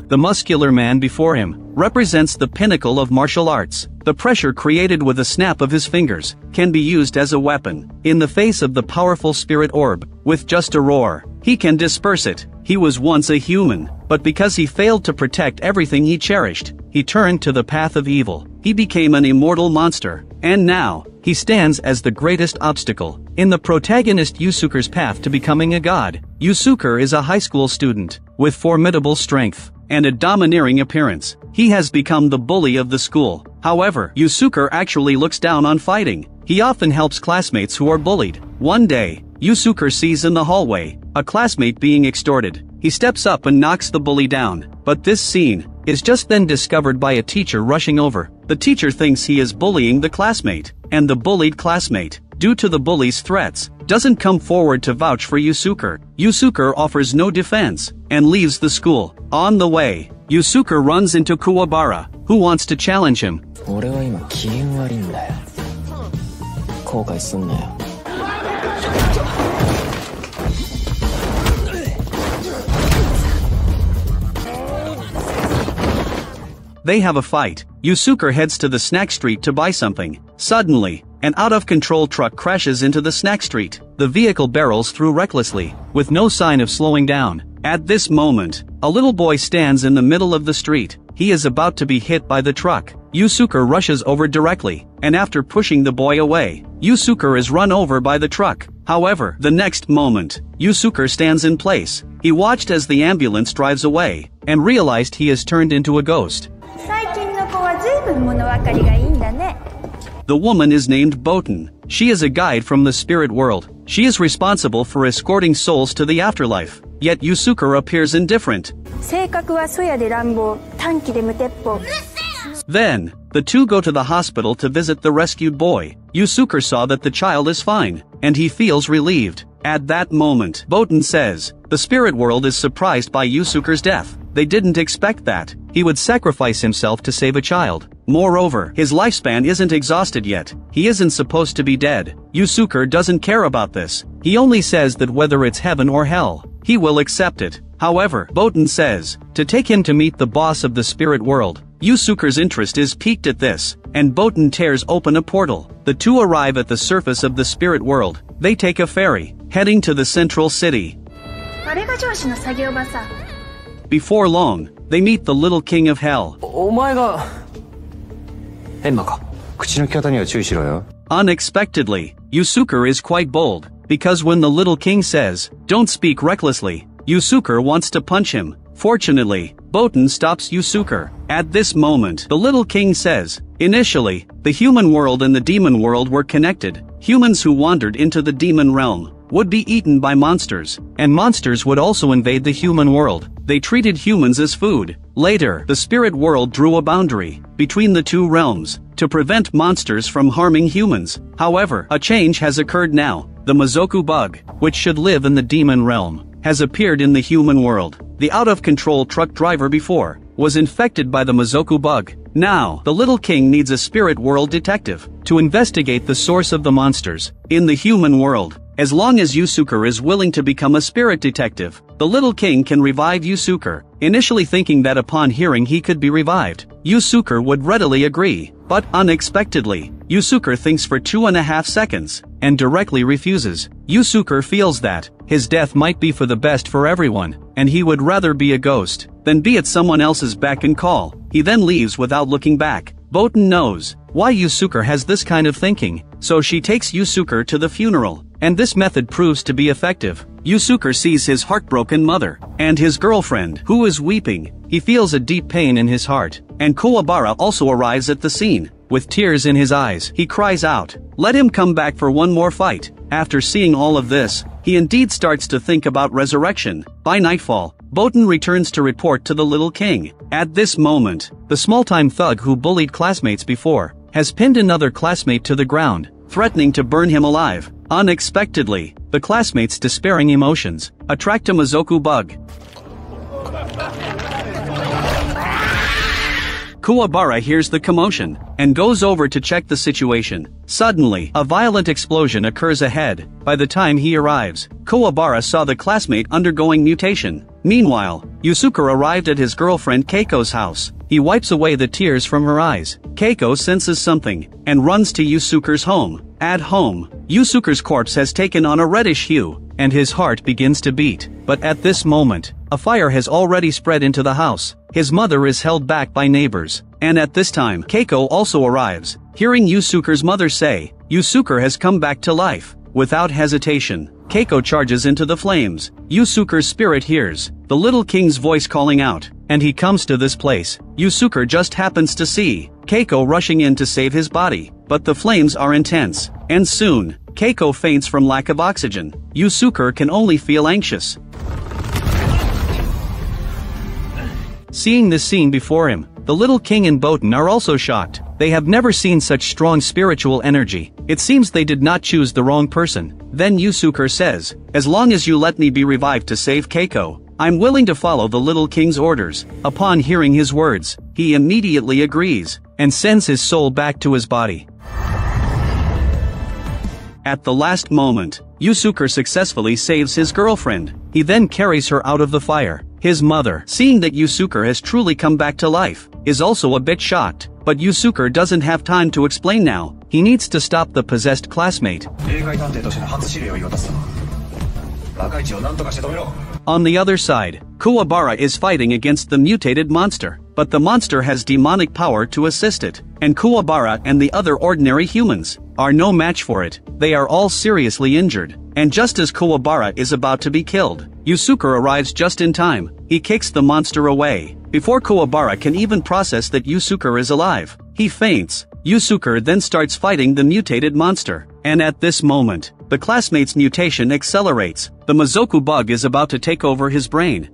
The muscular man before him represents the pinnacle of martial arts. The pressure created with a snap of his fingers can be used as a weapon. In the face of the powerful spirit orb, with just a roar, he can disperse it. He was once a human, but because he failed to protect everything he cherished, he turned to the path of evil. He became an immortal monster, and now, he stands as the greatest obstacle in the protagonist Yusuke's path to becoming a god. Yusuke is a high school student with formidable strength and a domineering appearance. He has become the bully of the school. However, Yusuke actually looks down on fighting. He often helps classmates who are bullied. One day, Yusuke sees in the hallway a classmate being extorted. He steps up and knocks the bully down, but this scene is just then discovered by a teacher rushing over. The teacher thinks he is bullying the classmate, and the bullied classmate, due to the bully's threats, doesn't come forward to vouch for Yusuke. Yusuke offers no defense and leaves the school. On the way, Yusuke runs into Kuwabara, who wants to challenge him. They have a fight. Yusuke heads to the snack street to buy something. Suddenly, an out-of-control truck crashes into the snack street. The vehicle barrels through recklessly, with no sign of slowing down. At this moment, a little boy stands in the middle of the street. He is about to be hit by the truck. Yusuke rushes over directly, and after pushing the boy away, Yusuke is run over by the truck. However, the next moment, Yusuke stands in place. He watched as the ambulance drives away, and realized he has turned into a ghost. The woman is named Boten. She is a guide from the spirit world. She is responsible for escorting souls to the afterlife. Yet Yusuke appears indifferent. Then, the two go to the hospital to visit the rescued boy. Yusuke saw that the child is fine, and he feels relieved. At that moment, Boten says, the spirit world is surprised by Yusuke's death. They didn't expect that he would sacrifice himself to save a child. Moreover, his lifespan isn't exhausted yet. He isn't supposed to be dead. Yusuke doesn't care about this. He only says that whether it's heaven or hell, he will accept it. However, Boten says to take him to meet the boss of the spirit world. Yusuke's interest is piqued at this, and Boten tears open a portal. The two arrive at the surface of the spirit world. They take a ferry, heading to the central city. Before long, they meet the little king of hell. Unexpectedly, Yusuke is quite bold, because when the little king says, "Don't speak recklessly," Yusuke wants to punch him. Fortunately, Boten stops Yusuke. At this moment, the little king says, initially, the human world and the demon world were connected. Humans who wandered into the demon realm would be eaten by monsters, and monsters would also invade the human world. They treated humans as food. Later, the spirit world drew a boundary between the two realms to prevent monsters from harming humans. However, a change has occurred now. The Mizoku bug, which should live in the demon realm, has appeared in the human world. The out-of-control truck driver before was infected by the Mizoku bug. Now, the little king needs a spirit world detective to investigate the source of the monsters in the human world. As long as Yusuke is willing to become a spirit detective, the little king can revive Yusuke. Initially thinking that upon hearing he could be revived, Yusuke would readily agree. But unexpectedly, Yusuke thinks for 2.5 seconds and directly refuses. Yusuke feels that his death might be for the best for everyone, and he would rather be a ghost than be at someone else's beck and call. He then leaves without looking back. Boten knows why Yusuke has this kind of thinking, so she takes Yusuke to the funeral, and this method proves to be effective. Yusuke sees his heartbroken mother and his girlfriend, who is weeping. He feels a deep pain in his heart, and Kuwabara also arrives at the scene. With tears in his eyes, he cries out, "Let him come back for one more fight." After seeing all of this, he indeed starts to think about resurrection. By nightfall, Boten returns to report to the little king. At this moment, the small-time thug who bullied classmates before has pinned another classmate to the ground, threatening to burn him alive. Unexpectedly, the classmates' despairing emotions attract a Mizoku bug. Kuwabara hears the commotion and goes over to check the situation. Suddenly, a violent explosion occurs ahead. By the time he arrives, Kuwabara saw the classmate undergoing mutation. Meanwhile, Yusuke arrived at his girlfriend Keiko's house. He wipes away the tears from her eyes. Keiko senses something and runs to Yusuke's home. At home, Yusuke's corpse has taken on a reddish hue, and his heart begins to beat. But at this moment, a fire has already spread into the house. His mother is held back by neighbors, and at this time Keiko also arrives. Hearing Yusuke's mother say, Yusuke has come back to life. Without hesitation, Keiko charges into the flames. Yusuke's spirit hears the little king's voice calling out, and he comes to this place. Yusuke just happens to see Keiko rushing in to save his body, but the flames are intense, and soon, Keiko faints from lack of oxygen. Yusuke can only feel anxious. Seeing this scene before him, the little king and Botan are also shocked. They have never seen such strong spiritual energy. It seems they did not choose the wrong person. Then Yusuke says, as long as you let me be revived to save Keiko, I'm willing to follow the little king's orders. Upon hearing his words, he immediately agrees, and sends his soul back to his body. At the last moment, Yusuke successfully saves his girlfriend. He then carries her out of the fire. His mother, seeing that Yusuke has truly come back to life, is also a bit shocked, but Yusuke doesn't have time to explain now. He needs to stop the possessed classmate. On the other side, Kuwabara is fighting against the mutated monster, but the monster has demonic power to assist it, and Kuwabara and the other ordinary humans are no match for it. They are all seriously injured, and just as Kuwabara is about to be killed, Yusuke arrives just in time. He kicks the monster away. Before Kuwabara can even process that Yusuke is alive, he faints. Yusuke then starts fighting the mutated monster, and at this moment, the classmate's mutation accelerates. The Mizoku bug is about to take over his brain.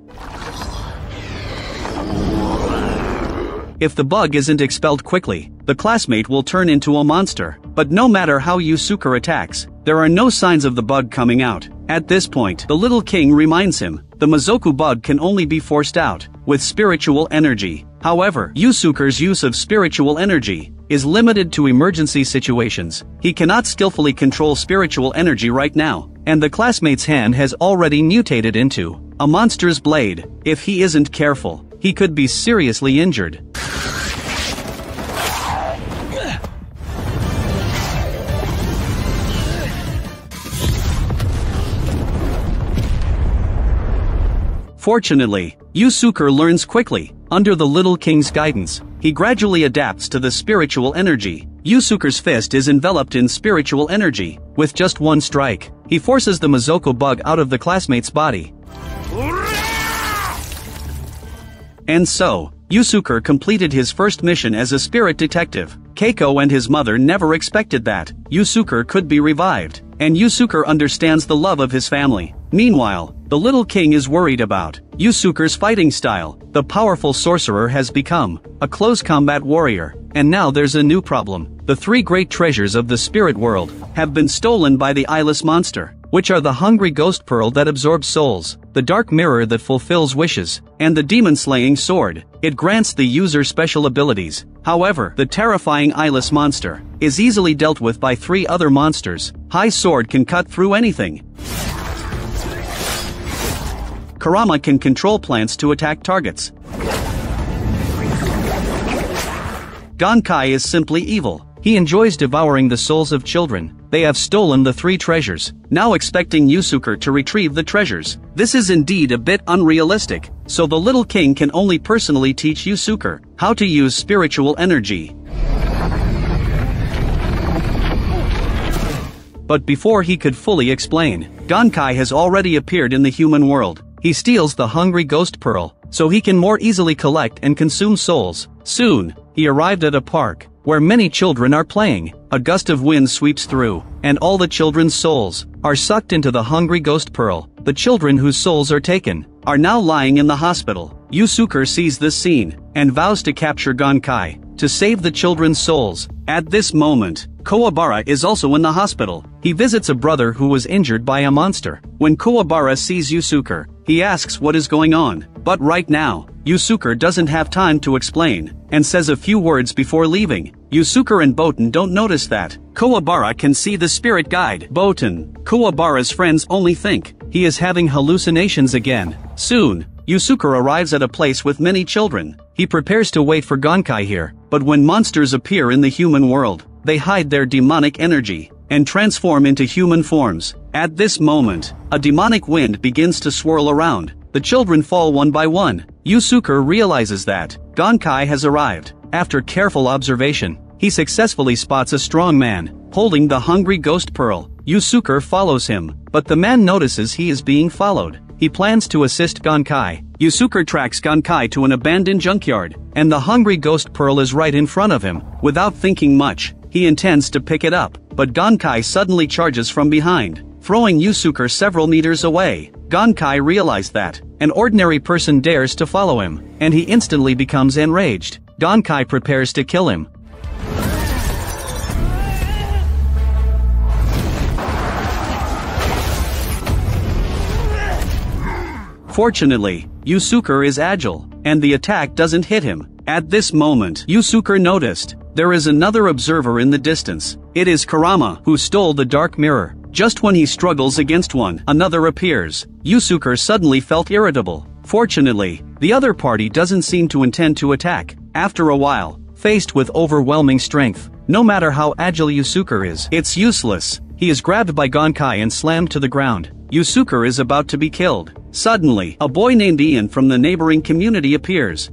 If the bug isn't expelled quickly, the classmate will turn into a monster. But no matter how Yusuke attacks, there are no signs of the bug coming out. At this point, the little king reminds him, the Mizoku bug can only be forced out with spiritual energy. However, Yusuke's use of spiritual energy is limited to emergency situations. He cannot skillfully control spiritual energy right now, and the classmate's hand has already mutated into a monster's blade. If he isn't careful, he could be seriously injured. Fortunately, Yusuke learns quickly. Under the little king's guidance, he gradually adapts to the spiritual energy. Yusuke's fist is enveloped in spiritual energy. With just one strike, he forces the Mizoku bug out of the classmate's body. And so, Yusuke completed his first mission as a spirit detective. Keiko and his mother never expected that Yusuke could be revived, and Yusuke understands the love of his family. Meanwhile, the little king is worried about Yusuke's fighting style. The powerful sorcerer has become a close combat warrior, and now there's a new problem. The three great treasures of the spirit world have been stolen by the eyeless monster, which are the hungry ghost pearl that absorbs souls, the dark mirror that fulfills wishes, and the demon-slaying sword. It grants the user special abilities. However, the terrifying eyeless monster is easily dealt with by three other monsters. High sword can cut through anything. Kurama can control plants to attack targets. Gonkai is simply evil. He enjoys devouring the souls of children. They have stolen the three treasures, now expecting Yusuke to retrieve the treasures. This is indeed a bit unrealistic, so the little king can only personally teach Yusuke how to use spiritual energy. But before he could fully explain, Gonkai has already appeared in the human world. He steals the hungry ghost pearl, so he can more easily collect and consume souls. Soon, he arrived at a park, where many children are playing. A gust of wind sweeps through, and all the children's souls are sucked into the hungry ghost pearl. The children whose souls are taken are now lying in the hospital. Yusuke sees this scene, and vows to capture Gonkai to save the children's souls. At this moment, Kuwabara is also in the hospital. He visits a brother who was injured by a monster. When Kuwabara sees Yusuke, he asks what is going on. But right now, Yusuke doesn't have time to explain, and says a few words before leaving. Yusuke and Boten don't notice that Kuwabara can see the spirit guide. Boten, Kuwabara's friends only think he is having hallucinations again. Soon, Yusuke arrives at a place with many children. He prepares to wait for Gonkai here, but when monsters appear in the human world, they hide their demonic energy and transform into human forms. At this moment, a demonic wind begins to swirl around. The children fall one by one. Yusuke realizes that Gonkai has arrived. After careful observation, he successfully spots a strong man holding the hungry ghost pearl. Yusuke follows him, but the man notices he is being followed. He plans to assist Gonkai. Yusuke tracks Gonkai to an abandoned junkyard, and the hungry ghost pearl is right in front of him. Without thinking much, he intends to pick it up, but Gonkai suddenly charges from behind, throwing Yusuke several meters away. Gonkai realized that an ordinary person dares to follow him, and he instantly becomes enraged. Gonkai prepares to kill him. Fortunately, Yusuke is agile, and the attack doesn't hit him. At this moment, Yusuke noticed there is another observer in the distance. It is Kurama, who stole the dark mirror. Just when he struggles against one, another appears. Yusuke suddenly felt irritable. Fortunately, the other party doesn't seem to intend to attack. After a while, faced with overwhelming strength, no matter how agile Yusuke is, it's useless. He is grabbed by Gonkai and slammed to the ground. Yusuke is about to be killed. Suddenly, a boy named Ian from the neighboring community appears.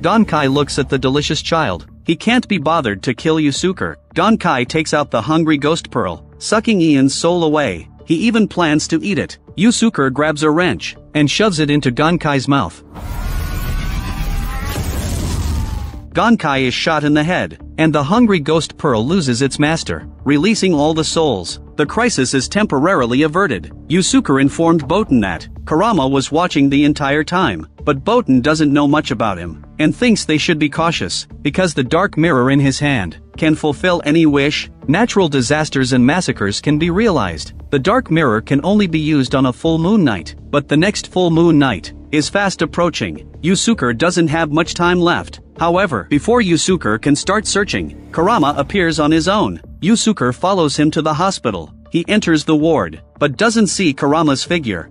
Gonkai looks at the delicious child. He can't be bothered to kill Yusuke. Gonkai takes out the hungry ghost pearl, sucking Ian's soul away. He even plans to eat it. Yusuke grabs a wrench and shoves it into Gonkai's mouth. Gonkai is shot in the head, and the hungry ghost pearl loses its master, releasing all the souls. The crisis is temporarily averted. Yusuke informed Boten that Kurama was watching the entire time, but Boten doesn't know much about him, and thinks they should be cautious, because the dark mirror in his hand can fulfill any wish. Natural disasters and massacres can be realized. The dark mirror can only be used on a full moon night, but the next full moon night is fast approaching. Yusuke doesn't have much time left. However, before Yusuke can start searching, Kurama appears on his own. Yusuke follows him to the hospital. He enters the ward, but doesn't see Kurama's figure.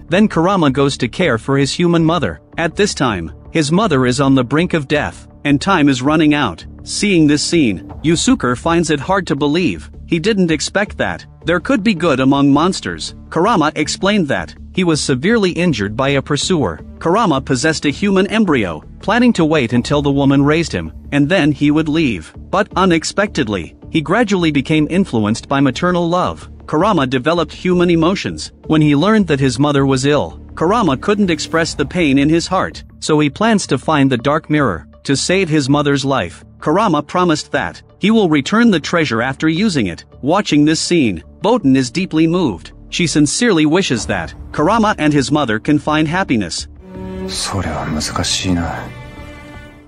Then Kurama goes to care for his human mother. At this time, his mother is on the brink of death, and time is running out. Seeing this scene, Yusuke finds it hard to believe. He didn't expect that there could be good among monsters. Kurama explained that he was severely injured by a pursuer. Kurama possessed a human embryo, planning to wait until the woman raised him, and then he would leave. But unexpectedly, he gradually became influenced by maternal love. Kurama developed human emotions. When he learned that his mother was ill, Kurama couldn't express the pain in his heart, so he plans to find the dark mirror to save his mother's life. Kurama promised that he will return the treasure after using it. Watching this scene, Boten is deeply moved. She sincerely wishes that Kurama and his mother can find happiness.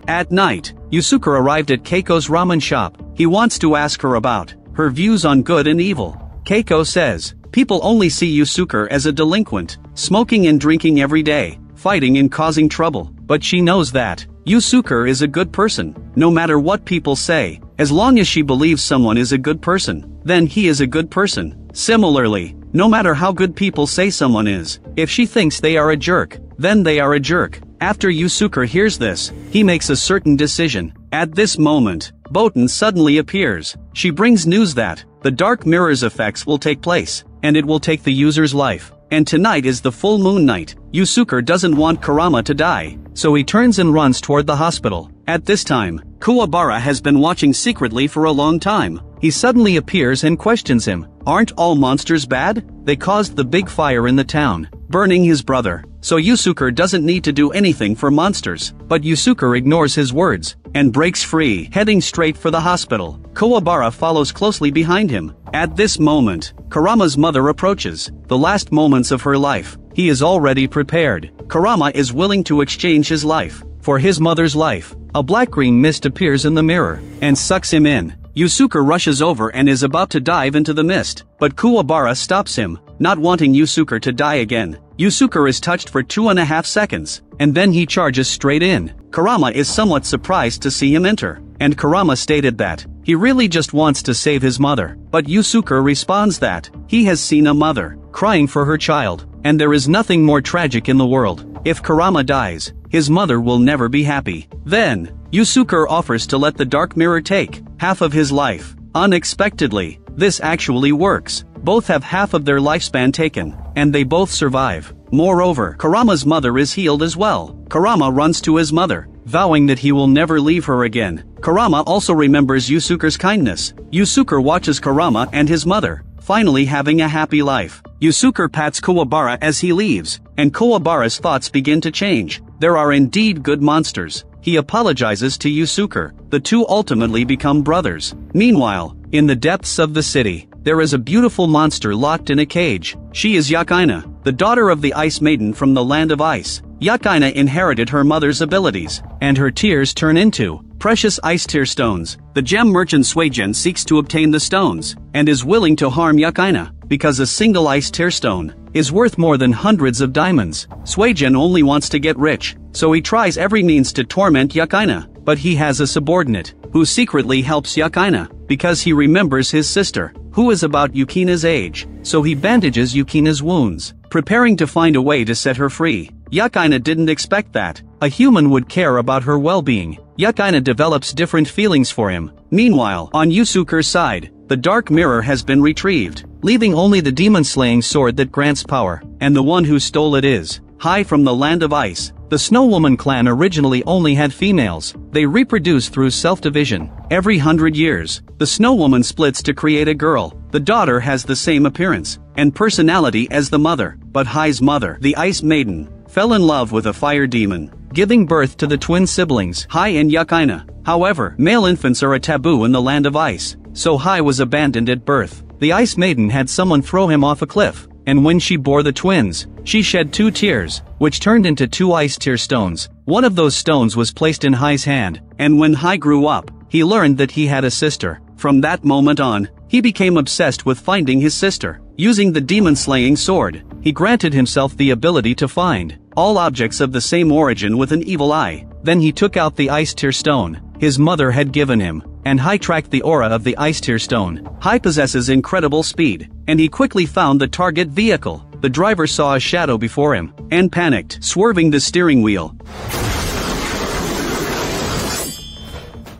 At night, Yusuke arrived at Keiko's ramen shop. He wants to ask her about her views on good and evil. Keiko says, people only see Yusuke as a delinquent, smoking and drinking every day, fighting and causing trouble. But she knows that Yusuke is a good person. No matter what people say, as long as she believes someone is a good person, then he is a good person. Similarly, no matter how good people say someone is, if she thinks they are a jerk, then they are a jerk. After Yusuke hears this, he makes a certain decision. At this moment, Boten suddenly appears. She brings news that the dark mirror's effects will take place, and it will take the user's life. And tonight is the full moon night. Yusuke doesn't want Kurama to die, so he turns and runs toward the hospital. At this time, Kuwabara has been watching secretly for a long time. He suddenly appears and questions him. Aren't all monsters bad? They caused the big fire in the town, burning his brother. So Yusuke doesn't need to do anything for monsters. But Yusuke ignores his words and breaks free, heading straight for the hospital. Kuwabara follows closely behind him. At this moment, Kurama's mother approaches. The last moments of her life. He is already prepared. Kurama is willing to exchange his life for his mother's life. A black-green mist appears in the mirror and sucks him in. Yusuke rushes over and is about to dive into the mist, but Kuwabara stops him, not wanting Yusuke to die again. Yusuke is touched for 2.5 seconds, and then he charges straight in. Kurama is somewhat surprised to see him enter, and Kurama stated that he really just wants to save his mother, but Yusuke responds that he has seen a mother crying for her child, and there is nothing more tragic in the world. If Kurama dies, his mother will never be happy. Then, Yusuke offers to let the dark mirror take half of his life. Unexpectedly, this actually works. Both have half of their lifespan taken, and they both survive. Moreover, Kurama's mother is healed as well. Kurama runs to his mother, vowing that he will never leave her again. Kurama also remembers Yusuke's kindness. Yusuke watches Kurama and his mother finally having a happy life. Yusuke pats Kuwabara as he leaves, and Kuwabara's thoughts begin to change. There are indeed good monsters. He apologizes to Yusuke. The two ultimately become brothers. Meanwhile, in the depths of the city, there is a beautiful monster locked in a cage. She is Yakaina, the daughter of the Ice Maiden from the Land of Ice. Yakaina inherited her mother's abilities, and her tears turn into precious ice tear stones. The gem merchant Suijin seeks to obtain the stones, and is willing to harm Yakaina, because a single ice tear stone is worth more than hundreds of diamonds. Suijin only wants to get rich, so he tries every means to torment Yakaina, but he has a subordinate, who secretly helps Yakaina, because he remembers his sister, who is about Yukina's age, so he bandages Yukina's wounds, preparing to find a way to set her free. Yakaina didn't expect that a human would care about her well-being. Yakaina develops different feelings for him. Meanwhile, on Yusuke's side, the dark mirror has been retrieved, leaving only the demon-slaying sword that grants power, and the one who stole it is Hai from the Land of Ice. The Snow Woman clan originally only had females. They reproduce through self-division. Every 100 years, the Snow Woman splits to create a girl. The daughter has the same appearance and personality as the mother, but Hai's mother, the Ice Maiden, fell in love with a fire demon, giving birth to the twin siblings, Hai and Yakaina. However, male infants are a taboo in the Land of Ice, so Hai was abandoned at birth. The Ice Maiden had someone throw him off a cliff, and when she bore the twins, she shed 2 tears, which turned into 2 ice tear stones. One of those stones was placed in Hai's hand, and when Hai grew up, he learned that he had a sister. From that moment on, he became obsessed with finding his sister. Using the demon-slaying sword, he granted himself the ability to find all objects of the same origin with an evil eye. Then he took out the ice tear stone his mother had given him, and Hai tracked the aura of the ice tear stone. Hai possesses incredible speed, and he quickly found the target vehicle. The driver saw a shadow before him, and panicked, swerving the steering wheel.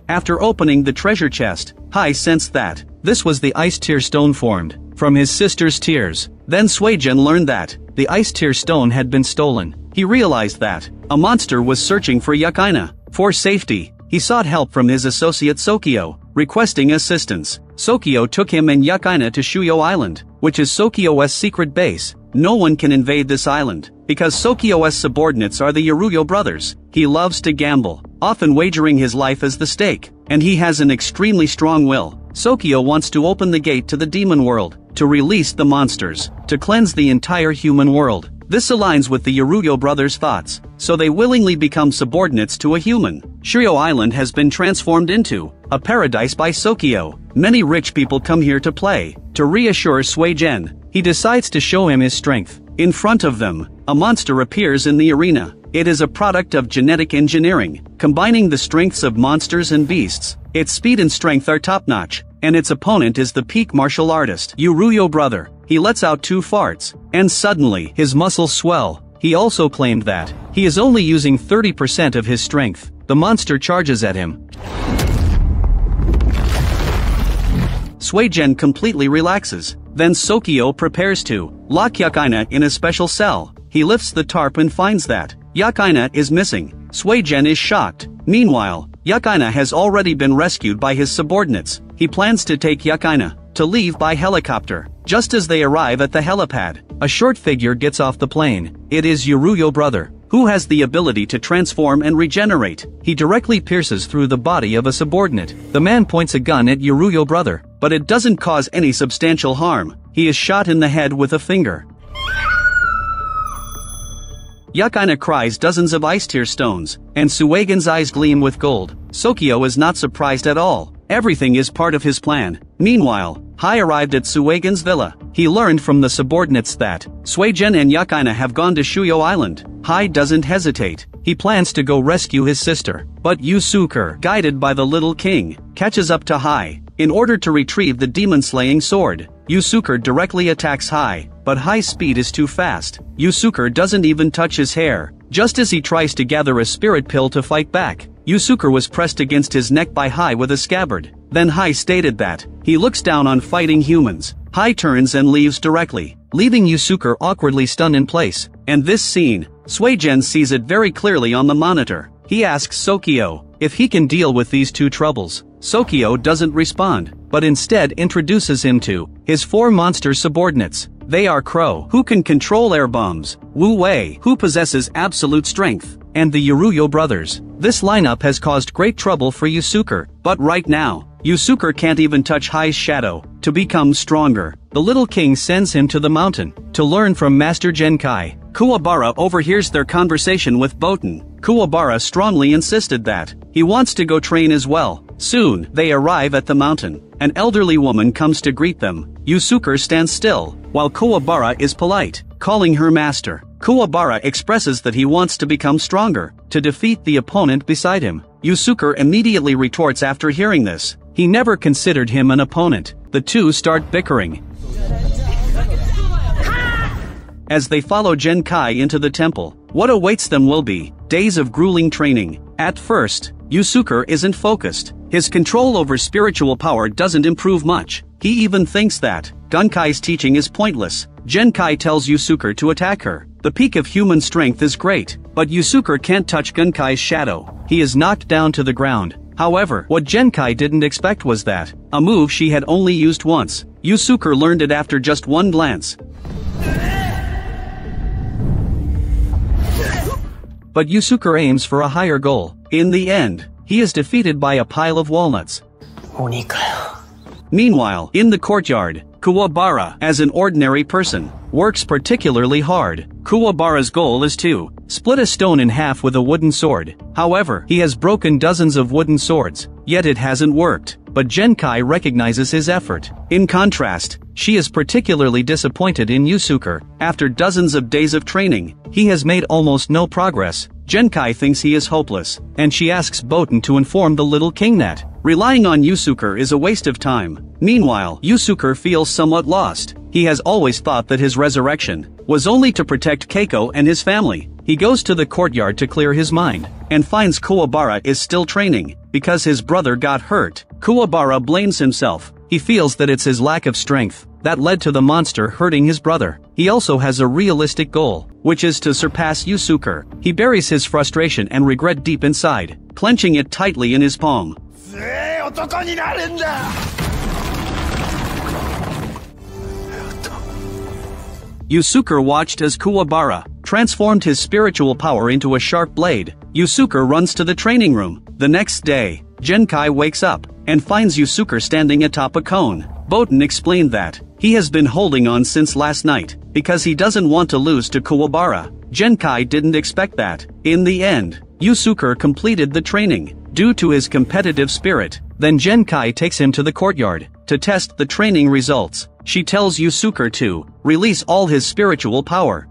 After opening the treasure chest, Hai sensed that this was the ice tear stone formed from his sister's tears. Then Suijin learned that the ice tear stone had been stolen. He realized that a monster was searching for Yakaina. For safety, he sought help from his associate Sokyo, requesting assistance. Sokyo took him and Yakaina to Shuyo Island, which is Sokyo's secret base. No one can invade this island, because Sokyo's subordinates are the Yoruyo brothers. He loves to gamble, often wagering his life as the stake, and he has an extremely strong will. Sokyo wants to open the gate to the demon world, to release the monsters, to cleanse the entire human world. This aligns with the Yoruyo brothers' thoughts, so they willingly become subordinates to a human. Shuyo Island has been transformed into a paradise by Sokyo. Many rich people come here to play. To reassure Suijin, he decides to show him his strength. In front of them, a monster appears in the arena. It is a product of genetic engineering, combining the strengths of monsters and beasts. Its speed and strength are top-notch, and its opponent is the peak martial artist, Yoruyo brother. He lets out 2 farts, and suddenly his muscles swell. He also claimed that he is only using 30% of his strength. The monster charges at him. Suijin completely relaxes. Then Sokyo prepares to lock Yakaina in a special cell. He lifts the tarp and finds that Yakaina is missing. Suijin is shocked. Meanwhile, Yakaina has already been rescued by his subordinates. He plans to take Yakaina to leave by helicopter. Just as they arrive at the helipad, a short figure gets off the plane. It is Yoruyo brother, who has the ability to transform and regenerate. He directly pierces through the body of a subordinate. The man points a gun at Yoruyo brother, but it doesn't cause any substantial harm. He is shot in the head with a finger. Yakaina cries dozens of ice tear stones, and Suijin's eyes gleam with gold. Sokyo is not surprised at all. Everything is part of his plan. Meanwhile, Hai arrived at Suigen's villa. He learned from the subordinates that Suigen and Yukaina have gone to Shuyo Island. Hai doesn't hesitate. He plans to go rescue his sister. But Yusuke, guided by the little king, catches up to Hai. In order to retrieve the demon-slaying sword, Yusuke directly attacks Hai, but Hai's speed is too fast. Yusuke doesn't even touch his hair. Just as he tries to gather a spirit pill to fight back, Yusuke was pressed against his neck by Hai with a scabbard. Then Hai stated that he looks down on fighting humans. Hai turns and leaves directly, leaving Yusuke awkwardly stunned in place. And this scene, Suigen sees it very clearly on the monitor. He asks Sokyo if he can deal with these two troubles. Sokyo doesn't respond, but instead introduces him to his 4 monster subordinates. They are Crow, who can control air bombs, Wu Wei, who possesses absolute strength, and the Yuruyo brothers. This lineup has caused great trouble for Yusuke, but right now, Yusuke can't even touch Hai's shadow. To become stronger, the little king sends him to the mountain to learn from Master Genkai. Kuwabara overhears their conversation with Boten. Kuwabara strongly insisted that he wants to go train as well. Soon, they arrive at the mountain. An elderly woman comes to greet them. Yusuke stands still, while Kuwabara is polite, calling her master. Kuwabara expresses that he wants to become stronger, to defeat the opponent beside him. Yusuke immediately retorts after hearing this. He never considered him an opponent. The two start bickering. As they follow Genkai into the temple, what awaits them will be days of grueling training. At first, Yusuke isn't focused. His control over spiritual power doesn't improve much. He even thinks that Genkai's teaching is pointless. Genkai tells Yusuke to attack her. The peak of human strength is great, but Yusuke can't touch Genkai's shadow. He is knocked down to the ground. However, what Genkai didn't expect was that a move she had only used once. Yusuke learned it after just one glance. But Yusuke aims for a higher goal. In the end, he is defeated by a pile of walnuts. Meanwhile, in the courtyard, Kuwabara, as an ordinary person, works particularly hard. Kuwabara's goal is to split a stone in half with a wooden sword. However, he has broken dozens of wooden swords, yet it hasn't worked. But Genkai recognizes his effort. In contrast, she is particularly disappointed in Yusuke. After dozens of days of training, he has made almost no progress. Genkai thinks he is hopeless, and she asks Boten to inform the little king that relying on Yusuke is a waste of time. Meanwhile, Yusuke feels somewhat lost. He has always thought that his resurrection was only to protect Keiko and his family. He goes to the courtyard to clear his mind, and finds Kuwabara is still training. Because his brother got hurt, Kuwabara blames himself. He feels that it's his lack of strength that led to the monster hurting his brother. He also has a realistic goal, which is to surpass Yusuke. He buries his frustration and regret deep inside, clenching it tightly in his palm. Yusuke watched as Kuwabara transformed his spiritual power into a sharp blade. Yusuke runs to the training room. The next day, Genkai wakes up and finds Yusuke standing atop a cone. Boten explained that he has been holding on since last night because he doesn't want to lose to Kuwabara. Genkai didn't expect that. In the end, Yusuke completed the training due to his competitive spirit. Then Genkai takes him to the courtyard to test the training results. She tells Yusuke to release all his spiritual power.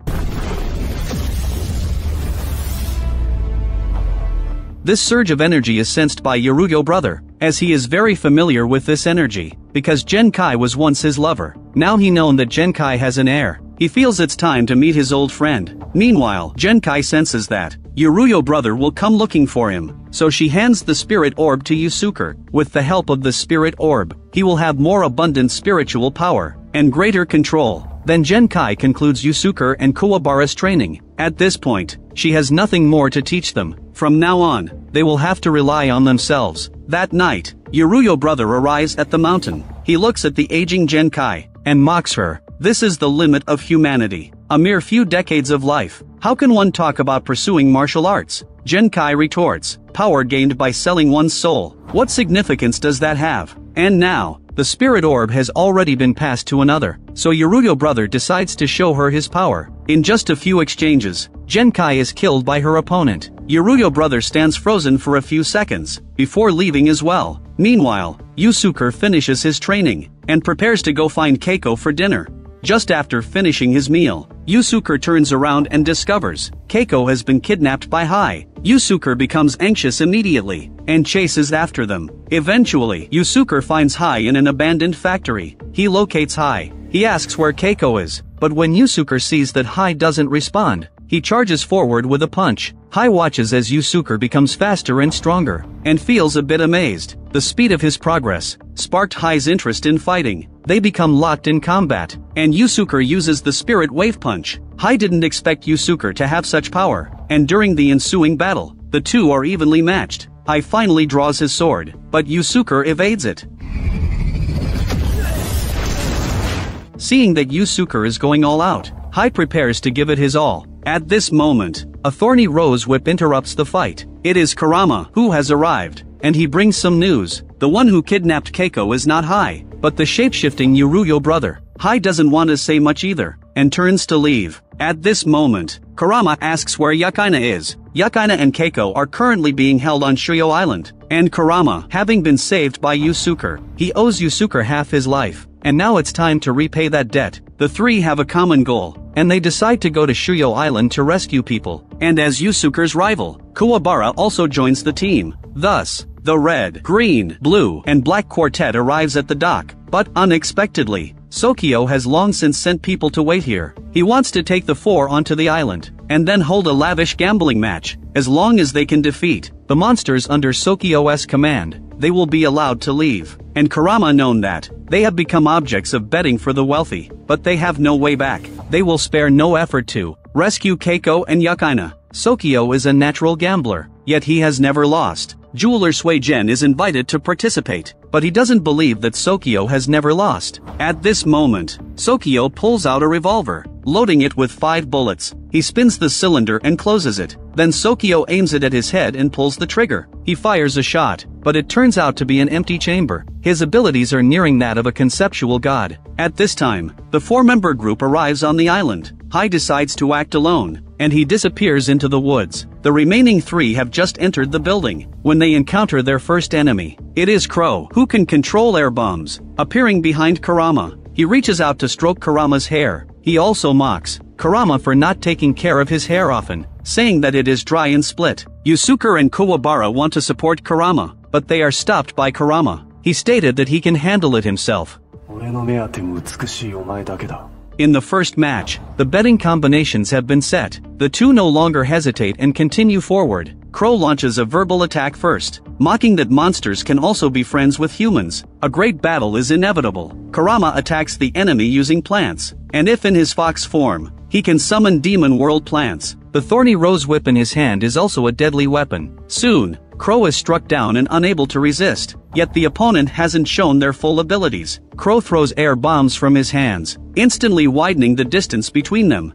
This surge of energy is sensed by Yuruyo brother, as he is very familiar with this energy, because Genkai was once his lover. Now he known that Genkai has an heir. He feels it's time to meet his old friend. Meanwhile, Genkai senses that Yuruyo brother will come looking for him, so she hands the spirit orb to Yusuke. With the help of the spirit orb, he will have more abundant spiritual power and greater control. Then Genkai concludes Yusuke and Kuwabara's training. At this point, she has nothing more to teach them. From now on, they will have to rely on themselves. That night, Yuruyo brother arrives at the mountain. He looks at the aging Genkai and mocks her. This is the limit of humanity. A mere few decades of life. How can one talk about pursuing martial arts? Genkai retorts, power gained by selling one's soul. What significance does that have? And now, the spirit orb has already been passed to another, so Yuruyo brother decides to show her his power. In just a few exchanges, Genkai is killed by her opponent. Yuruyo brother stands frozen for a few seconds, before leaving as well. Meanwhile, Yusuke finishes his training, and prepares to go find Keiko for dinner. Just after finishing his meal, Yusuke turns around and discovers Keiko has been kidnapped by Hai. Yusuke becomes anxious immediately, and chases after them. Eventually, Yusuke finds Hai in an abandoned factory. He locates Hai. He asks where Keiko is, but when Yusuke sees that Hai doesn't respond, he charges forward with a punch. Hai watches as Yusuke becomes faster and stronger, and feels a bit amazed. The speed of his progress sparked Hai's interest in fighting. They become locked in combat, and Yusuke uses the Spirit Wave Punch. Hai didn't expect Yusuke to have such power, and during the ensuing battle, the two are evenly matched. Hai finally draws his sword, but Yusuke evades it. Seeing that Yusuke is going all out, Hai prepares to give it his all. At this moment, a thorny rose whip interrupts the fight. It is Kurama who has arrived, and he brings some news. The one who kidnapped Keiko is not Hai, but the shape-shifting Yuruyo brother. Hai doesn't want to say much either, and turns to leave. At this moment, Kurama asks where Yakaina is. Yakaina and Keiko are currently being held on Shuyo Island, and Kurama, having been saved by Yusuke, he owes Yusuke half his life, and now it's time to repay that debt. The three have a common goal, and they decide to go to Shuyo Island to rescue people. And as Yusuke's rival, Kuwabara also joins the team. Thus, the red, green, blue, and black quartet arrives at the dock, but unexpectedly, Sokio has long since sent people to wait here. He wants to take the four onto the island, and then hold a lavish gambling match. As long as they can defeat the monsters under Sokio's command, they will be allowed to leave. And Kurama known that they have become objects of betting for the wealthy, but they have no way back. They will spare no effort to rescue Keiko and Yakaina. Sokio is a natural gambler, yet he has never lost. Jeweler Suigen is invited to participate, but he doesn't believe that Sokio has never lost. At this moment, Sokio pulls out a revolver, loading it with 5 bullets. He spins the cylinder and closes it. Then Sokio aims it at his head and pulls the trigger. He fires a shot, but it turns out to be an empty chamber. His abilities are nearing that of a conceptual god. At this time, the 4-member group arrives on the island. Hai decides to act alone, and he disappears into the woods. The remaining 3 have just entered the building, when they encounter their first enemy. It is Crow, who can control air bombs. Appearing behind Kurama, he reaches out to stroke Kurama's hair. He also mocks Kurama for not taking care of his hair often, saying that it is dry and split. Yusuke and Kuwabara want to support Kurama, but they are stopped by Kurama. He stated that he can handle it himself. In the first match, the betting combinations have been set. The two no longer hesitate and continue forward. Crow launches a verbal attack first, mocking that monsters can also be friends with humans. A great battle is inevitable. Kurama attacks the enemy using plants, and if in his fox form, he can summon demon world plants. The thorny rose whip in his hand is also a deadly weapon. Soon, Crow is struck down and unable to resist, yet the opponent hasn't shown their full abilities. Crow throws air bombs from his hands, instantly widening the distance between them.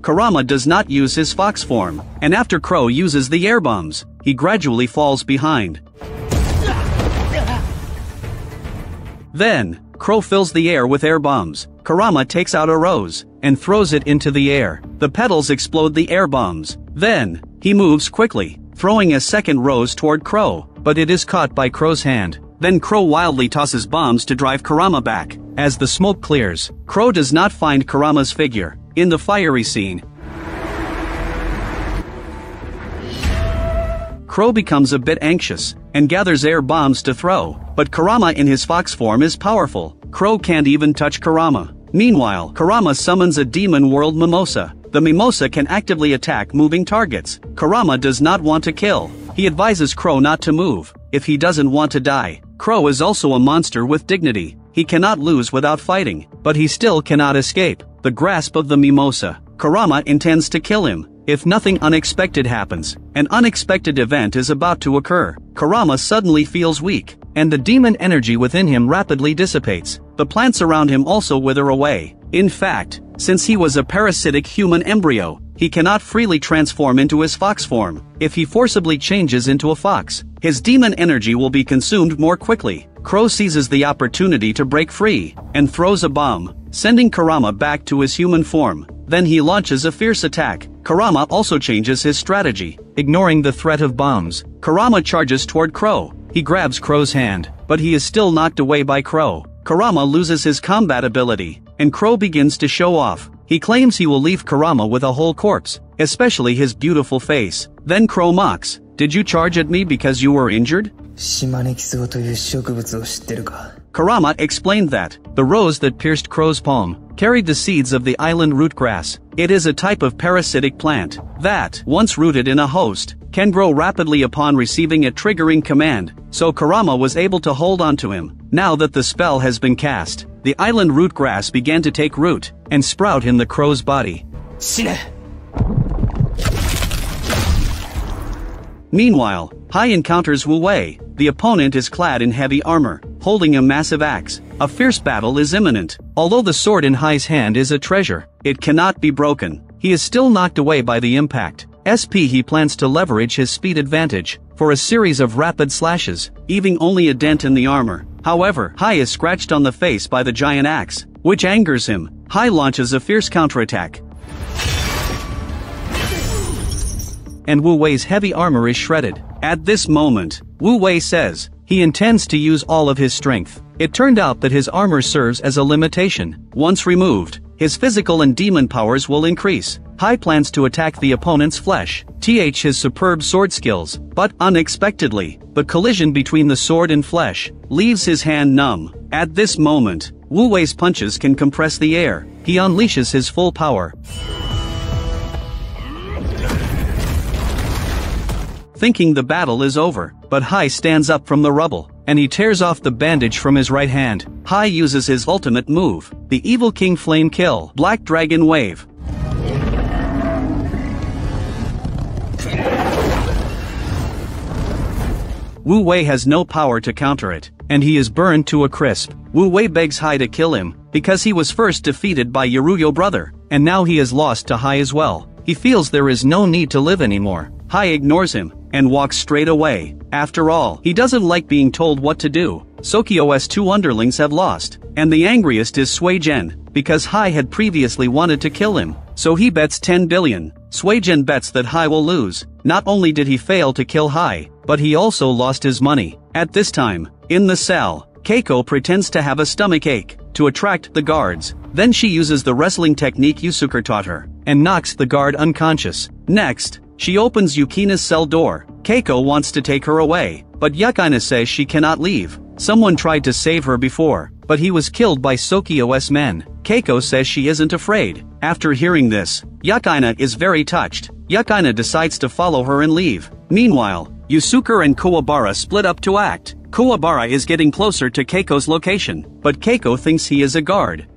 Kurama does not use his fox form, and after Crow uses the air bombs, he gradually falls behind. Then, Crow fills the air with air bombs. Kurama takes out a rose, and throws it into the air. The petals explode the air bombs. Then, he moves quickly, throwing a second rose toward Crow, but it is caught by Crow's hand. Then Crow wildly tosses bombs to drive Kurama back. As the smoke clears, Crow does not find Kurama's figure. In the fiery scene, Crow becomes a bit anxious, and gathers air bombs to throw, but Kurama in his fox form is powerful. Crow can't even touch Kurama. Meanwhile, Kurama summons a demon world mimosa. The mimosa can actively attack moving targets. Kurama does not want to kill. He advises Crow not to move, if he doesn't want to die. Crow is also a monster with dignity. He cannot lose without fighting, but he still cannot escape the grasp of the mimosa. Kurama intends to kill him, if nothing unexpected happens. An unexpected event is about to occur. Kurama suddenly feels weak, and the demon energy within him rapidly dissipates. The plants around him also wither away. In fact, since he was a parasitic human embryo, he cannot freely transform into his fox form. If he forcibly changes into a fox, his demon energy will be consumed more quickly. Crow seizes the opportunity to break free, and throws a bomb. sending Kurama back to his human form. Then he launches a fierce attack. Kurama also changes his strategy. Ignoring the threat of bombs, Kurama charges toward Crow. He grabs Crow's hand, but he is still knocked away by Crow. Kurama loses his combat ability, and Crow begins to show off. He claims he will leave Kurama with a whole corpse, especially his beautiful face. Then Crow mocks, "Did you charge at me because you were injured?" Kurama explained that the rose that pierced Crow's palm carried the seeds of the island rootgrass. It is a type of parasitic plant that, once rooted in a host, can grow rapidly upon receiving a triggering command, so Kurama was able to hold on to him. Now that the spell has been cast, the island rootgrass began to take root and sprout in the crow's body. Meanwhile, Hai encounters Wu Wei. The opponent is clad in heavy armor, holding a massive axe. A fierce battle is imminent. Although the sword in Hai's hand is a treasure, it cannot be broken. He is still knocked away by the impact. He plans to leverage his speed advantage for a series of rapid slashes, leaving only a dent in the armor. However, Hai is scratched on the face by the giant axe, which angers him. Hai launches a fierce counterattack, and Wu Wei's heavy armor is shredded. At this moment, Wu Wei says he intends to use all of his strength. It turned out that his armor serves as a limitation. Once removed, his physical and demon powers will increase. Hai plans to attack the opponent's flesh, his superb sword skills, but unexpectedly, the collision between the sword and flesh leaves his hand numb. At this moment, Wu Wei's punches can compress the air. He unleashes his full power, thinking the battle is over, but Hai stands up from the rubble, and he tears off the bandage from his right hand. Hai uses his ultimate move, the Evil King Flame Kill, Black Dragon Wave. Wu Wei has no power to counter it, and he is burned to a crisp. Wu Wei begs Hai to kill him, because he was first defeated by Yaruyo brother, and now he is lost to Hai as well. He feels there is no need to live anymore. Hai ignores him, and walks straight away. After all, he doesn't like being told what to do. Sokyo's two underlings have lost, and the angriest is Suijin, because Hai had previously wanted to kill him, so he bets 10 billion. Suijin bets that Hai will lose. Not only did he fail to kill Hai, but he also lost his money. At this time, in the cell, Keiko pretends to have a stomach ache to attract the guards. Then she uses the wrestling technique Yusuke taught her, and knocks the guard unconscious. Next, she opens Yukina's cell door. Keiko wants to take her away, but Yukina says she cannot leave. Someone tried to save her before, but he was killed by Sokyo's men. Keiko says she isn't afraid. After hearing this, Yukina is very touched. Yukina decides to follow her and leave. Meanwhile, Yusuke and Kuwabara split up to act. Kuwabara is getting closer to Keiko's location, but Keiko thinks he is a guard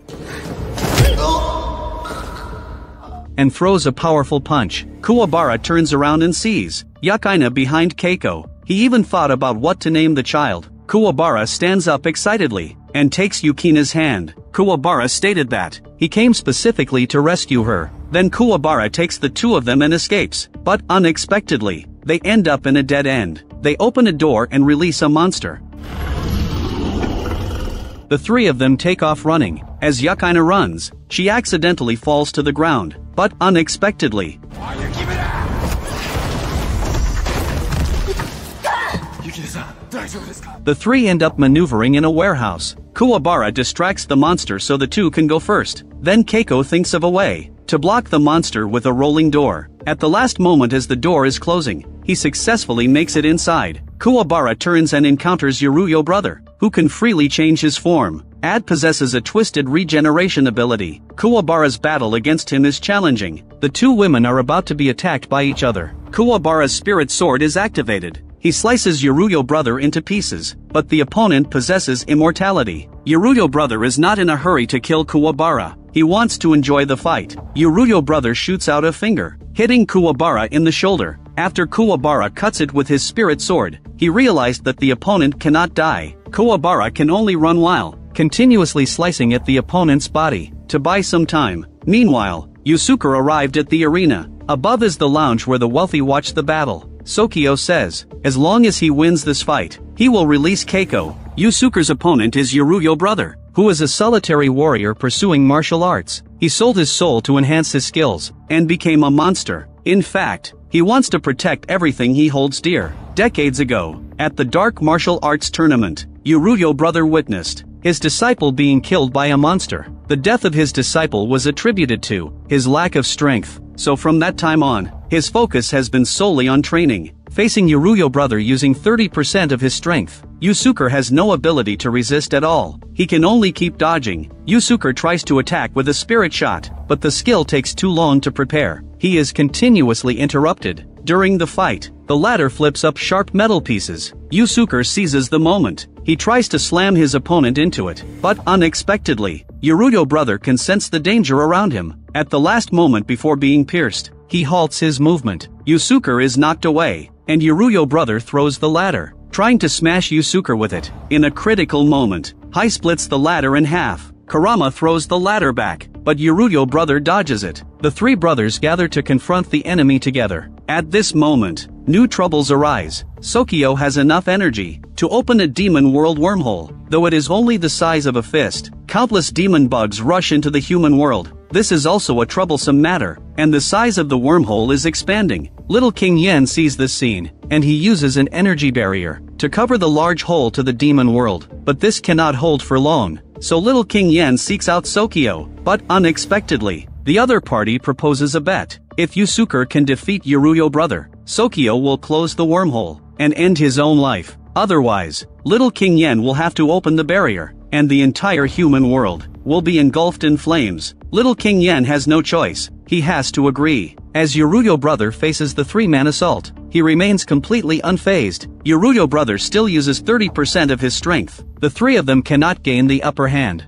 and throws a powerful punch. Kuwabara turns around and sees Yukina behind Keiko. He even thought about what to name the child. Kuwabara stands up excitedly and takes Yukina's hand. Kuwabara stated that he came specifically to rescue her. Then Kuwabara takes the two of them and escapes, but unexpectedly, they end up in a dead end. They open a door and release a monster. The three of them take off running. As Yukina runs, she accidentally falls to the ground, but unexpectedly, the three end up maneuvering in a warehouse. Kuwabara distracts the monster so the two can go first. Then Keiko thinks of a way to block the monster with a rolling door. At the last moment as the door is closing, he successfully makes it inside. Kuwabara turns and encounters Yaruyo brother, who can freely change his form. Ad possesses a twisted regeneration ability. Kuwabara's battle against him is challenging. The two women are about to be attacked by each other. Kuwabara's spirit sword is activated. He slices Yaruyo brother into pieces, but the opponent possesses immortality. Yaruyo brother is not in a hurry to kill Kuwabara. He wants to enjoy the fight. Yaruyo brother shoots out a finger, hitting Kuwabara in the shoulder. After Kuwabara cuts it with his spirit sword, he realized that the opponent cannot die. Kuwabara can only run while continuously slicing at the opponent's body to buy some time. Meanwhile, Yusuke arrived at the arena. Above is the lounge where the wealthy watch the battle. Sokyo says, as long as he wins this fight, he will release Keiko. Yusuke's opponent is Yaruyo brother. who is a solitary warrior pursuing martial arts. He sold his soul to enhance his skills, and became a monster. In fact, he wants to protect everything he holds dear. Decades ago, at the Dark Martial Arts Tournament, Yuruyo brother witnessed his disciple being killed by a monster. The death of his disciple was attributed to his lack of strength, so from that time on, his focus has been solely on training. Facing Yuruyo brother using 30% of his strength, Yusuke has no ability to resist at all. He can only keep dodging. Yusuke tries to attack with a spirit shot, but the skill takes too long to prepare. He is continuously interrupted. During the fight, the latter flips up sharp metal pieces. Yusuke seizes the moment. He tries to slam his opponent into it, but unexpectedly, Yuruyo brother can sense the danger around him. At the last moment before being pierced, he halts his movement. Yusuke is knocked away, and Yuruyo brother throws the ladder, trying to smash Yusuke with it. In a critical moment, Hai splits the ladder in half. Kurama throws the ladder back, but Yuruyo brother dodges it. The three brothers gather to confront the enemy together. At this moment, new troubles arise. Sokio has enough energy to open a demon world wormhole. Though it is only the size of a fist, countless demon bugs rush into the human world. This is also a troublesome matter, and the size of the wormhole is expanding. Little King Yen sees this scene, and he uses an energy barrier to cover the large hole to the demon world. But this cannot hold for long, so Little King Yen seeks out Sokio, but unexpectedly, the other party proposes a bet. If Yusuke can defeat Yuruyo brother, Sokio will close the wormhole and end his own life. Otherwise, Little King Yen will have to open the barrier, and the entire human world will be engulfed in flames. Little King Yen has no choice. He has to agree. As Yuruyo brother faces the three-man assault, he remains completely unfazed. Yuruyo brother still uses 30% of his strength. The three of them cannot gain the upper hand.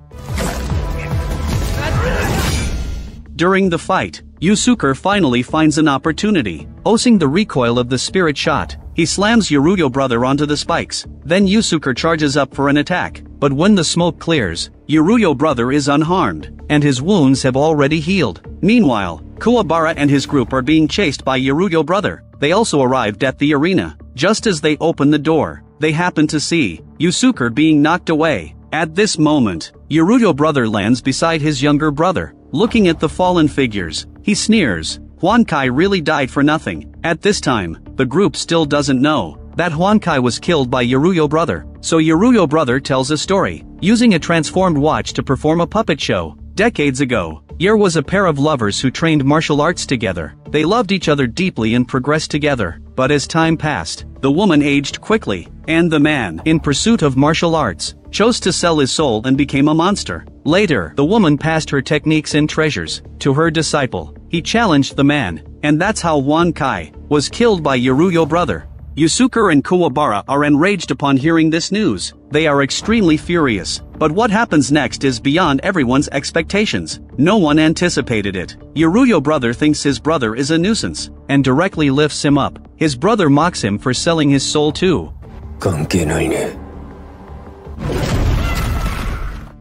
During the fight, Yusuke finally finds an opportunity. Osing the recoil of the spirit shot, he slams Yuruyo brother onto the spikes. Then Yusuke charges up for an attack, but when the smoke clears, Yuruyo brother is unharmed, and his wounds have already healed. Meanwhile, Kuwabara and his group are being chased by Yuruyo brother. They also arrived at the arena. Just as they open the door, they happen to see Yusuke being knocked away. At this moment, Yuruyo brother lands beside his younger brother. Looking at the fallen figures, he sneers. Huankai really died for nothing. At this time, the group still doesn't know that Huankai was killed by Yuruyo brother. So Yuruyo brother tells a story, using a transformed watch to perform a puppet show. Decades ago, there was a pair of lovers who trained martial arts together. They loved each other deeply and progressed together. But as time passed, the woman aged quickly, and the man, in pursuit of martial arts, chose to sell his soul and became a monster. Later, the woman passed her techniques and treasures to her disciple. He challenged the man, and that's how Huankai was killed by Yuruyo brother. Yusuke and Kuwabara are enraged upon hearing this news. They are extremely furious, but what happens next is beyond everyone's expectations. No one anticipated it. Yuruyo brother thinks his brother is a nuisance, and directly lifts him up. His brother mocks him for selling his soul too.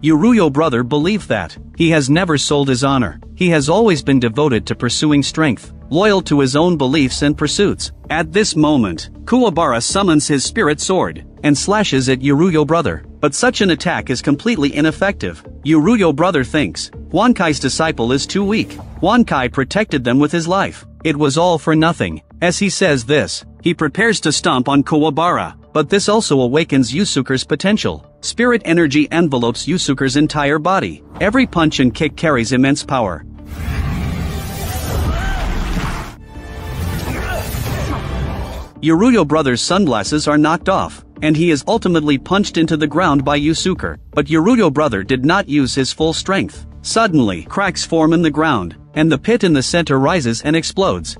Yuruyo brother believes that he has never sold his honor. He has always been devoted to pursuing strength, loyal to his own beliefs and pursuits. At this moment, Kuwabara summons his spirit sword and slashes at Yuruyo brother, but such an attack is completely ineffective. Yuruyo brother thinks Huankai's disciple is too weak. Huankai protected them with his life. It was all for nothing. As he says this, he prepares to stomp on Kuwabara, but this also awakens Yusuke's potential. Spirit energy envelopes Yusuke's entire body. Every punch and kick carries immense power. Yuruyo brother's sunglasses are knocked off, and he is ultimately punched into the ground by Yusuke. But Yuruyo brother did not use his full strength. Suddenly, cracks form in the ground, and the pit in the center rises and explodes.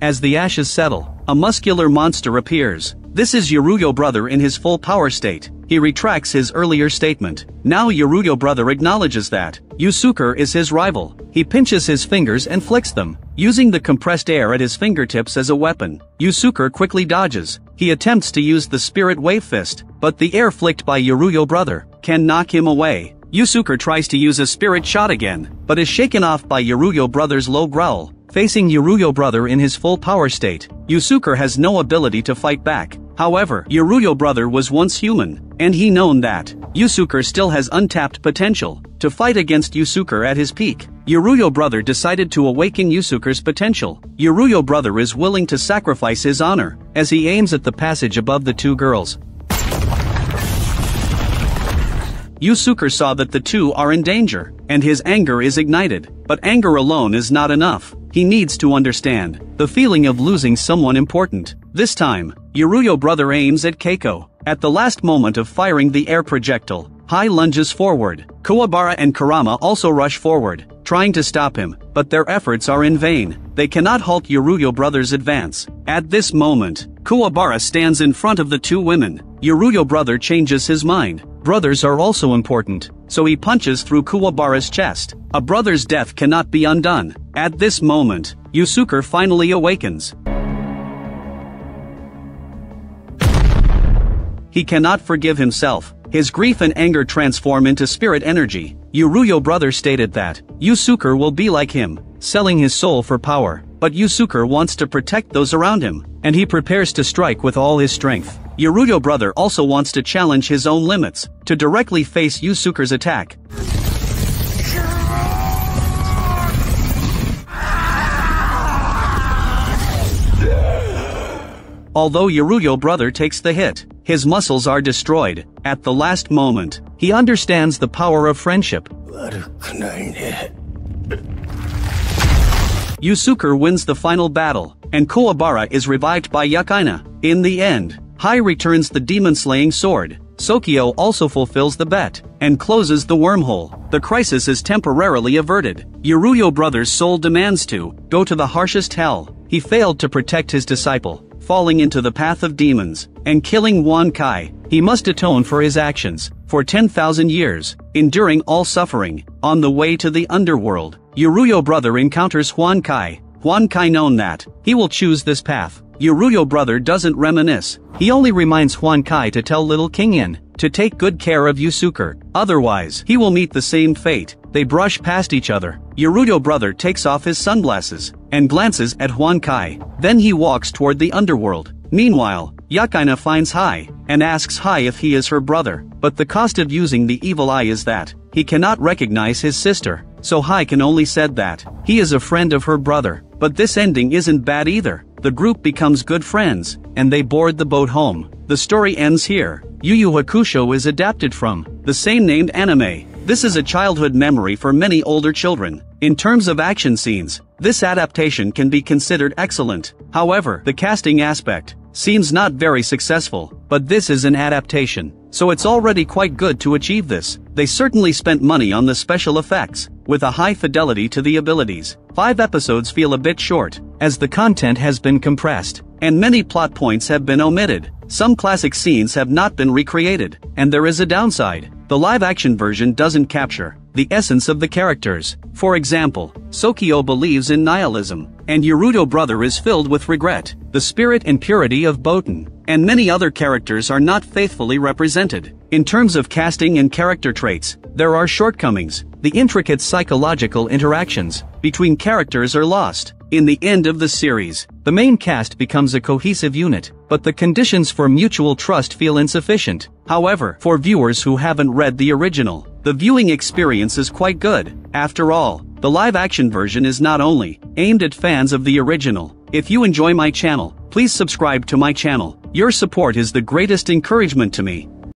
As the ashes settle, a muscular monster appears. This is Yuruyo brother in his full power state. He retracts his earlier statement. Now Yuruyo brother acknowledges that Yusuke is his rival. He pinches his fingers and flicks them, using the compressed air at his fingertips as a weapon. Yusuke quickly dodges. He attempts to use the spirit wave fist, but the air flicked by Yuruyo brother can knock him away. Yusuke tries to use a spirit shot again, but is shaken off by Yuruyo brother's low growl. Facing Yuruyo brother in his full power state, Yusuke has no ability to fight back. However, Yuruyo brother was once human, and he known that Yusuke still has untapped potential to fight against Yusuke at his peak. Yuruyo brother decided to awaken Yusuke's potential. Yuruyo brother is willing to sacrifice his honor as he aims at the passage above the two girls. Yusuke saw that the two are in danger, and his anger is ignited. But anger alone is not enough. He needs to understand the feeling of losing someone important. This time, Yuruyo brother aims at Keiko. At the last moment of firing the air projectile, Hai lunges forward. Kuwabara and Kurama also rush forward, trying to stop him, but their efforts are in vain. They cannot halt Yuruyo brother's advance. At this moment, Kuwabara stands in front of the two women. Yuruyo brother changes his mind. Brothers are also important, so he punches through Kuwabara's chest. A brother's death cannot be undone. At this moment, Yusuke finally awakens. He cannot forgive himself. His grief and anger transform into spirit energy. Yuruyo brother stated that Yusuke will be like him, selling his soul for power. But Yusuke wants to protect those around him, and he prepares to strike with all his strength. Yuruyo brother also wants to challenge his own limits, to directly face Yusuke's attack. Although Yuruyo brother takes the hit, his muscles are destroyed. At the last moment, he understands the power of friendship. Yusuke wins the final battle, and Kuwabara is revived by Yukaina. In the end, Hai returns the demon-slaying sword. Sokyo also fulfills the bet, and closes the wormhole. The crisis is temporarily averted. Yuruyo brother's soul demands to go to the harshest hell. He failed to protect his disciple, falling into the path of demons, and killing Huan Kai. He must atone for his actions, for 10,000 years, enduring all suffering. On the way to the underworld, Yuruyo brother encounters Huan Kai. Huan Kai known that he will choose this path. Yuruyo brother doesn't reminisce. He only reminds Huan Kai to tell little King Yin to take good care of Yusuke, otherwise he will meet the same fate. They brush past each other. Yuruyo brother takes off his sunglasses and glances at Huan Kai. Then he walks toward the underworld. Meanwhile, Yukaina finds Hai and asks Hai if he is her brother, but the cost of using the evil eye is that he cannot recognize his sister. So Hai can only said that he is a friend of her brother. But this ending isn't bad either. The group becomes good friends, and they board the boat home. The story ends here. Yu Yu Hakusho is adapted from the same named anime. This is a childhood memory for many older children. In terms of action scenes, this adaptation can be considered excellent. However, the casting aspect seems not very successful, but this is an adaptation, so it's already quite good to achieve this. They certainly spent money on the special effects, with a high fidelity to the abilities. 5 episodes feel a bit short, as the content has been compressed, and many plot points have been omitted. Some classic scenes have not been recreated, and there is a downside. The live-action version doesn't capture the essence of the characters. For example, Sokyo believes in nihilism, and Yuruyo brother is filled with regret. The spirit and purity of Boten, and many other characters are not faithfully represented. In terms of casting and character traits, there are shortcomings. The intricate psychological interactions between characters are lost. In the end of the series, the main cast becomes a cohesive unit, but the conditions for mutual trust feel insufficient. However, for viewers who haven't read the original, the viewing experience is quite good. After all, the live-action version is not only aimed at fans of the original. If you enjoy my channel, please subscribe to my channel. Your support is the greatest encouragement to me.